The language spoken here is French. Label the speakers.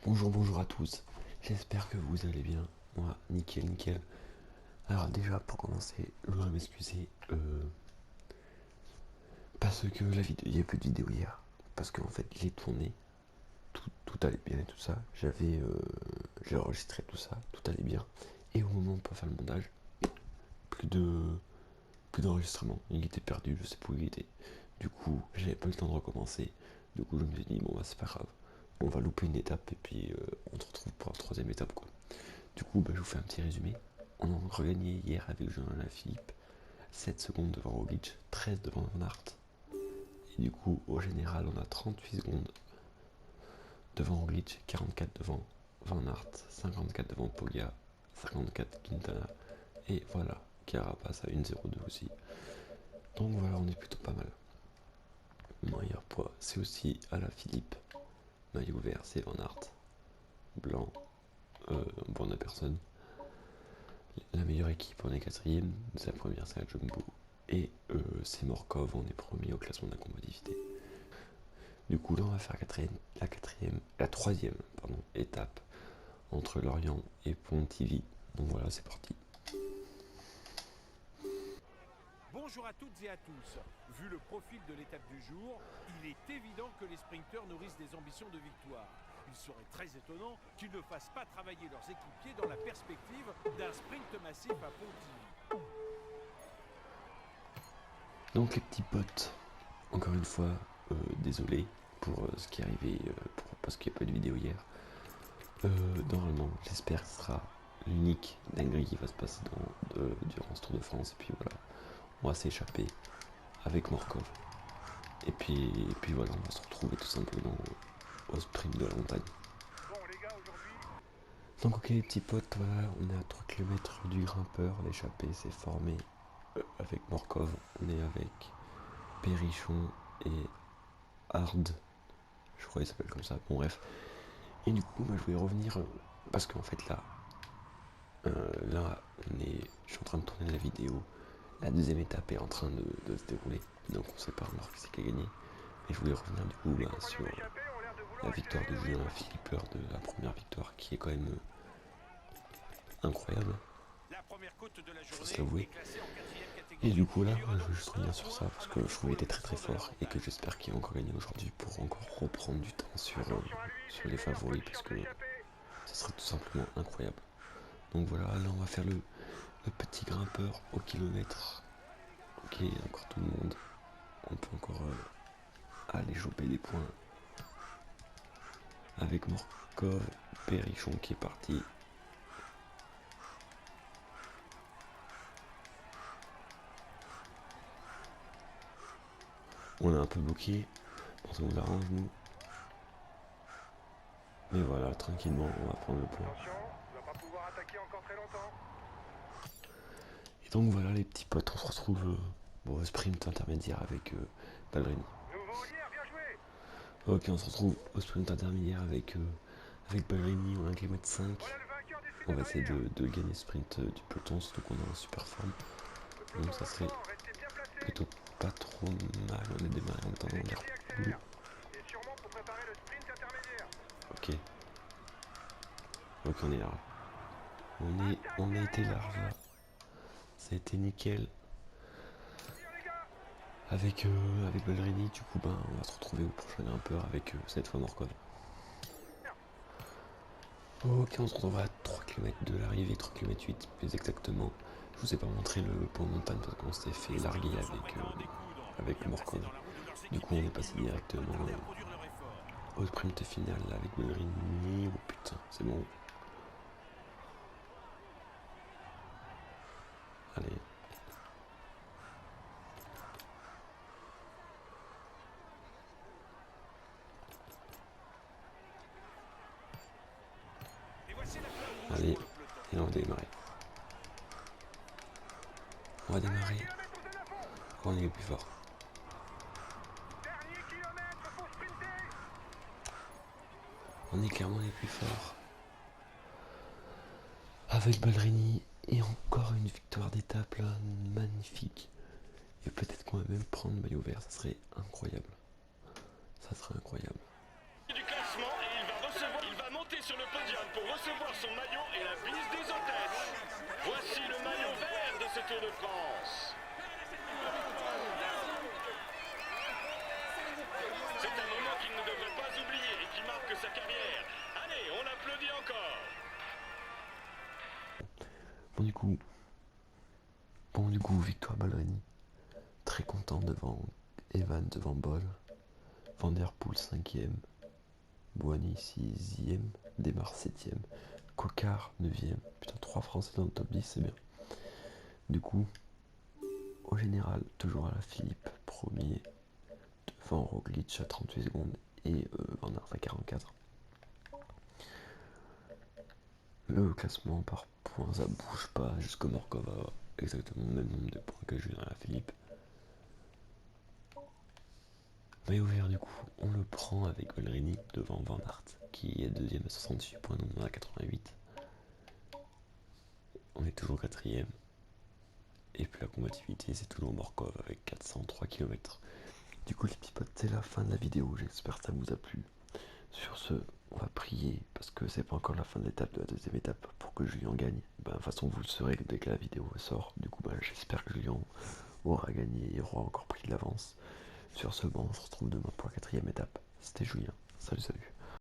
Speaker 1: Bonjour à tous, j'espère que vous allez bien, moi nickel. Alors déjà pour commencer, je voudrais m'excuser parce que il n'y a plus de vidéo hier, parce qu'en fait j'ai tourné, tout allait bien et tout ça, j'ai enregistré tout ça, tout allait bien, et au moment pour faire le montage, plus de plus d'enregistrement, il était perdu, je sais pas où il était, du coup j'avais pas le temps de recommencer, du coup je me suis dit bon bah c'est pas grave, on va louper une étape et puis on se retrouve pour la troisième étape quoi. Du coup, je vous fais un petit résumé. On a regagné hier avec Jean-Alain Philippe, 7 secondes devant Roglic, 13 devant Van Aert. Et du coup, au général, on a 38 secondes devant Roglic, 44 devant Van Aert, 54 devant Pogga, 54 Quintana. Et voilà, Carapaz à 1,02 aussi. Donc voilà, on est plutôt pas mal. Meilleur poids, c'est aussi à la Philippe. Maillot vert, c'est Van Aert. Blanc, bon, on a personne. La meilleure équipe, on est quatrième. Sa première, c'est la Jumbo. Et c'est Morkov, on est premier au classement de la combativité. Du coup, là, on va faire la troisième étape entre Lorient et Pontivy. Donc voilà, c'est parti.
Speaker 2: Bonjour à toutes et à tous. Vu le profil de l'étape du jour, il est évident que les sprinteurs nourrissent des ambitions de victoire. Il serait très étonnant qu'ils ne fassent pas travailler leurs équipiers dans la perspective d'un sprint massif à Pontivy.
Speaker 1: Donc les petits potes, encore une fois, désolé pour ce qui est arrivé, parce qu'il n'y a pas de vidéo hier. Normalement, j'espère que ce sera l'unique dinguerie qui va se passer durant ce Tour de France. Et puis voilà, on va s'échapper avec Morkov. Et puis voilà, on va se retrouver tout simplement au sprint de la montagne. Donc ok les petits potes, voilà, on est à 3 km du grimpeur, l'échappée s'est formée avec Morkov, on est avec Perrichon et Hard, je crois qu'il s'appelle comme ça, bon bref. Et du coup, je voulais revenir, parce qu'en fait là, je suis en train de tourner la vidéo, la deuxième étape est en train de se dérouler, donc on sait pas encore qui c'est qui a gagné. Et je voulais revenir du coup sur la victoire de Julien Philippe, lors de la première victoire, qui est quand même incroyable, faut se l'avouer. Et du coup là, je veux juste revenir sur ça, parce que je trouvais qu'il était très fort, et que j'espère qu'il va encore gagner aujourd'hui pour encore reprendre du temps sur les favoris, parce que ce serait tout simplement incroyable. Donc voilà, là on va faire le petit grimpeur au kilomètre. Ok, il y a encore tout le monde. On peut encore aller choper des points. Avec Morkov, Perrichon qui est parti. On est un peu bloqué. Bon, ça nous arrange nous. Mais voilà, tranquillement, on va prendre le point. Et donc voilà les petits potes, on se retrouve au sprint intermédiaire avec Ballerini. Ok, on se retrouve au sprint intermédiaire avec Ballerini, on a 1 km 5. On va essayer de gagner ce sprint du peloton, surtout qu'on est en super forme. Donc ça serait plutôt pas trop mal, on a démarré en temps dans l'air cool. Ok. Ok, on est là. On a été large là. Ça a été nickel. Avec Ballerini, du coup, on va se retrouver au prochain grimpeur avec cette fois Morkov. Ok, on se retrouve à 3 km de l'arrivée, 3 km 8 plus exactement. Je vous ai pas montré le point de montagne parce qu'on s'était fait larguer avec Morkov. Du coup, on est passé directement au sprint final avec Ballerini. Oh putain, c'est bon. Allez. Allez, et là on va démarrer. On va démarrer. On est les plus forts. On est clairement les plus forts. Avec Ballerini et encore une victoire d'étape là, magnifique. Et peut-être qu'on va même prendre maillot vert, ça serait incroyable. Ça serait incroyable.
Speaker 3: Du classement et il va monter podium pour recevoir son maillot et la bise des hôtesses. Voici le maillot vert de ce Tour de France. C'est un moment qu'il ne devrait pas oublier et qui marque sa carrière. Allez, on applaudit encore.
Speaker 1: Bon du coup, victoire Ballerini. Très content devant Evan, devant Boll. Van der Poel 5ème. Boigny 6ème. Desmar 7ème. Coquard 9ème. Putain, 3 Français dans le top 10, c'est bien. Du coup, au général, toujours à la Philippe, premier. Devant Roglic à 38 secondes. Et Van Aert à 44. Le classement par points, ça bouge pas. Jusqu'au Morkov a exactement le même nombre de points que Julien Alaphilippe. Maillot vert, du coup, on le prend avec Ballerini devant Van Aert, qui est deuxième à 68 points, nous on a 88. On est toujours quatrième. Et puis la combativité, c'est toujours Morkov avec 403 km. Du coup, les petits potes, c'est la fin de la vidéo. J'espère que ça vous a plu. Sur ce, on va prier, parce que c'est pas encore la fin de l'étape, de la deuxième étape, pour que Julien gagne. De toute façon, vous le saurez dès que la vidéo sort. Du coup, j'espère que Julien aura gagné et aura encore pris de l'avance. Sur ce, on se retrouve demain pour la quatrième étape. C'était Julien. Salut, salut.